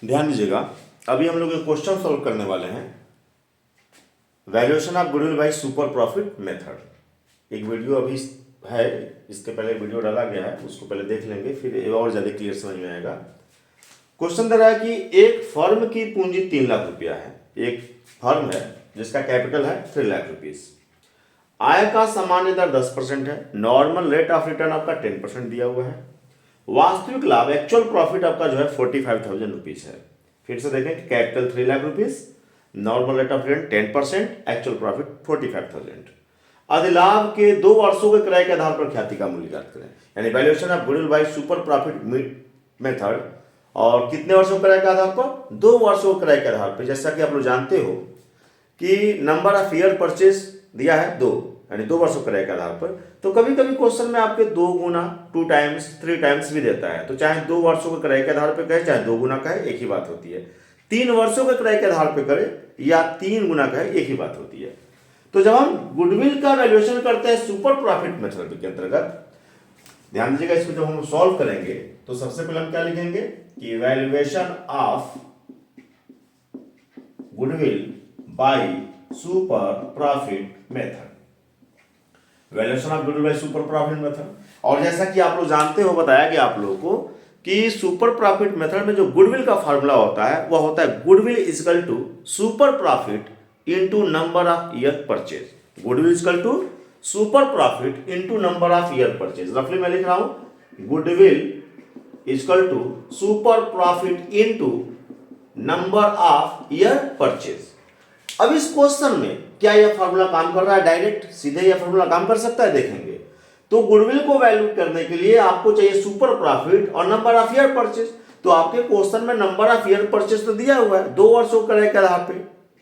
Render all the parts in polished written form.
ध्यान दीजिएगा, अभी हम लोग एक क्वेश्चन सॉल्व करने वाले हैं, valuation of goodwill by super profit method. एक वीडियो अभी है, इसके पहले वीडियो डाला गया है, उसको पहले देख लेंगे, फिर और ज़्यादा क्लियर समझ में आएगा। क्वेश्चन दे रहा है कि एक फर्म की पूंजी 3 लाख रुपया है। एक फर्म है जिसका कैपिटल है 3 लाख रुपीस। आय का सामान्य दर 10% है। नॉर्मल रेट ऑफ रिटर्न आपका 10% दिया हुआ है। वास्तविक लाभ एक्चुअल प्रॉफिट आपका जो है 45,000 रुपीज है। फिर से देखें कि capital 3 lakh rupees, normal rate of return 10%, actual profit 45,000। अधिलाभ के 2 वर्षों के क्रय के आधार पर ख्याति का मूल्य ज्ञात करें। यानी valuation of goodwill by super profit method. और कितने वर्षों के क्रय के आधार पर? 2 वर्षों के क्रय के आधार पर। जैसा कि आप लोग जानते हो कि नंबर ऑफ ईयर परचेज दिया है 2, यानी 2 वर्षों क्रय के आधार पर। तो कभी कभी क्वेश्चन में आपके 2 गुना, 2 टाइम्स, 3 टाइम्स भी देता है। तो चाहे 2 वर्षों के क्रय के आधार पर कहे, चाहे 2 गुना कहे, एक ही बात होती है। 3 वर्षों के क्रय के आधार पर करे या 3 गुना कहे, एक ही बात होती है। तो जब हम गुडविल का वैल्यूएशन करते हैं सुपर प्रॉफिट मेथड के अंतर्गत, ध्यान दीजिएगा, इसको जब हम सॉल्व करेंगे तो सबसे पहले हम क्या लिखेंगे कि valuation of goodwill by super profit method. Valuation of goodwill by super profit method. और जैसा कि आप लोग जानते हो, बताया गया आप लोगों को कि सुपर प्रॉफिट मेथड में जो गुडविल का फार्मूला होता है वह होता है goodwill equal to super profit into number of year purchase. Goodwill equal to super profit into number of year purchase. रफली मैं लिख रहा हूं goodwill equal to super profit into number of year purchase. अब इस क्वेश्चन में क्या यह फार्मूला काम कर रहा है? डायरेक्ट सीधे यह फार्मूला काम कर सकता है? देखेंगे तो गुडविल को वैल्यू करने के लिए आपको चाहिए सुपर प्रॉफिट और नंबर ऑफ ईयर परचेज। तो आपके क्वेश्चन में नंबर ऑफ ईयर परचेज तो दिया हुआ है, 2 वर्षों क्रय के आधार पे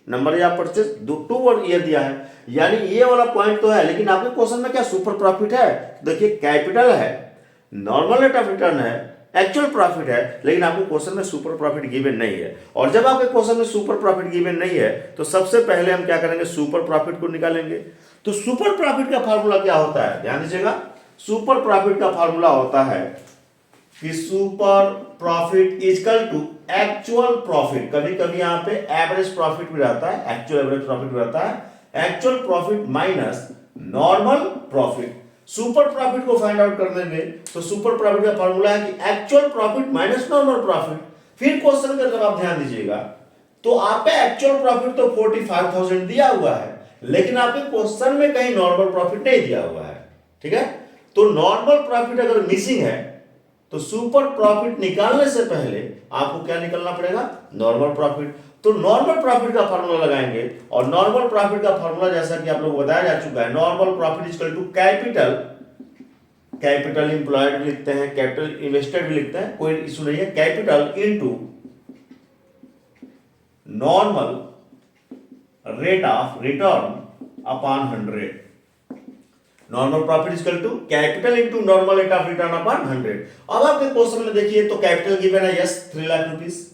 नंबर ऑफ परचेज 2 ईयर दिया है, यानी ये वाला पॉइंट तो है। लेकिन आपके क्वेश्चन में क्या सुपर प्रॉफिट है? देखिए कैपिटल है, नॉर्मल रेट ऑफ रिटर्न है, एक्चुअल प्रॉफिट है, लेकिन आपको क्वेश्चन में सुपर प्रॉफिट गिवन नहीं है। और जब आपके क्वेश्चन में सुपर प्रॉफिट गिवन नहीं है तो सबसे पहले हम क्या करेंगे, सुपर प्रॉफिट को निकालेंगे। तो सुपर प्रॉफिट का फार्मूला क्या होता है? ध्यान दीजिएगा, सुपर प्रॉफिट का फार्मूला होता है कि super profit equal to actual profit. कभी कभी यहां पे एवरेज प्रॉफिट भी रहता है, एक्चुअल एवरेज प्रॉफिट भी रहता है। Actual profit minus normal profit. Super profit को फाइंड आउट करने में तो सुपर प्रॉफिट का फार्मूला है कि actual profit minus normal profit. फिर क्वेश्चन का जब आप ध्यान दीजिएगा तो आपका एक्चुअल प्रॉफिट तो 45,000 दिया हुआ है, लेकिन आपके क्वेश्चन में कहीं नॉर्मल प्रॉफिट नहीं दिया हुआ है। ठीक है, तो नॉर्मल प्रॉफिट अगर मिसिंग है तो सुपर प्रॉफिट निकालने से पहले आपको क्या निकालना पड़ेगा? Normal profit. तो नॉर्मल प्रॉफिट का फार्मूला लगाएंगे, और नॉर्मल प्रॉफिट का फार्मूला जैसा कि आप लोग को बताया जा चुका है, normal profit equal to capital, capital employed भी लिखते हैं, कैपिटल इन्वेस्टेड भी लिखते हैं, कोई इशू नहीं है, capital into normal rate of return upon 100। Normal profit equal to capital into normal rate of return upon 100। अब आपके क्वेश्चन में देखिए तो कैपिटल गिवन है, yes 3 lakh rupees.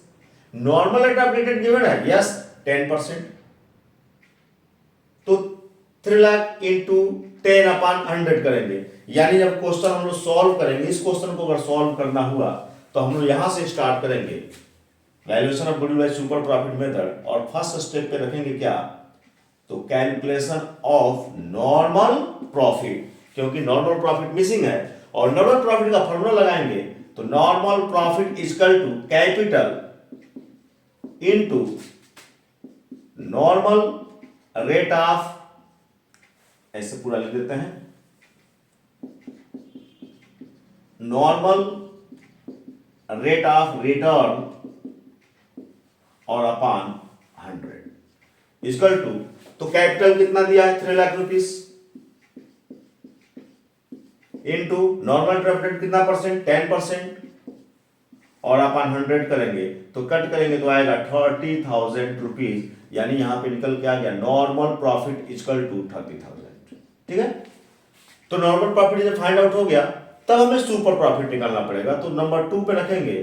Normal rate of return given है, यस 10%। तो 3 लाख इंटू 10 अपॉन 100 करेंगे। यानी जब क्वेश्चन हम लोग सॉल्व करेंगे, इस क्वेश्चन को अगर सॉल्व करना हुआ तो हम लोग यहां से स्टार्ट करेंगे valuation of goodwill by super profit method, और फर्स्ट स्टेप पे रखेंगे क्या? तो कैलकुलेशन ऑफ नॉर्मल प्रॉफिट, क्योंकि नॉर्मल प्रॉफिट मिसिंग है। और नॉर्मल प्रॉफिट का फॉर्मूला लगाएंगे तो normal profit equal to capital into normal rate of, ऐसे पूरा लिख देते हैं, नॉर्मल रेट ऑफ रिटर्न और अपॉन 100 इक्वल टू, तो कैपिटल कितना दिया है? 3 lakh rupees into normal profit कितना परसेंट? 10%, और अपन 100 करेंगे तो कट करेंगे तो आएगा 30,000 रुपीज। यानी यहां पे निकल के आ गया नॉर्मल प्रॉफिट इक्वल टू 30,000। ठीक है, तो नॉर्मल प्रॉफिट जब फाइंड आउट हो गया तब हमें सुपर प्रॉफिट निकालना पड़ेगा। तो नंबर 2 पे रखेंगे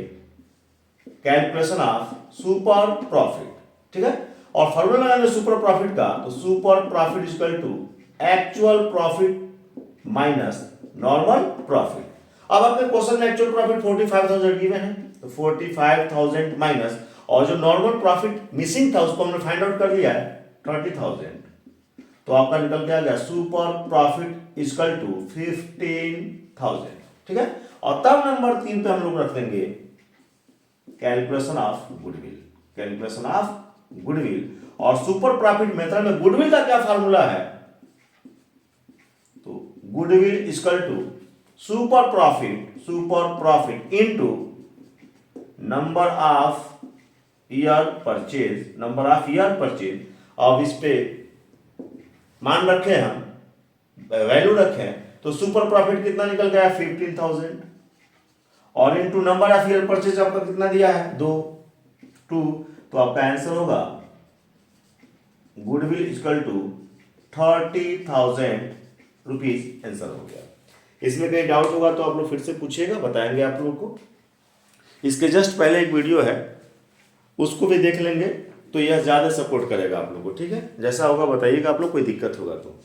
कैलकुलेशन ऑफ सुपर प्रॉफिट। ठीक है, और फॉर्मूला लगाएंगे सुपर प्रॉफिट का, तो super profit equal to actual profit minus normal profit. अब आपके क्वेश्चन में एक्चुअल प्रॉफिट 45,000 गिवन है, तो 45,000 माइनस, और जो नॉर्मल प्रॉफिट मिसिंग था उसको हमने फाइंड आउट कर लिया है 30,000। तो आपका निकल के आ गया सुपर प्रॉफिट इक्वल टू 15,000। ठीक है, और तब नंबर 3 पे हम लोग रख देंगे calculation of goodwill. Calculation of goodwill, और सुपर प्रॉफिट मेथड में गुडविल का क्या फार्मूला है? तो goodwill equal to super profit into number of year purchase. अब इस पे मान रखे हम, वैल्यू रखे, तो सुपर प्रॉफिट कितना निकल गया 15,000, और into number of year purchase आपका कितना दिया है 2। तो आपका आंसर होगा goodwill equal to 30,000 rupees. Answer हो गया। इसमें कहीं डाउट होगा तो आप लोग फिर से पूछिएगा, बताएंगे आप लोग को। इसके जस्ट पहले एक वीडियो है, उसको भी देख लेंगे तो यह ज़्यादा सपोर्ट करेगा आप लोग को। ठीक है, जैसा होगा बताइएगा आप लोग, कोई दिक्कत होगा तो।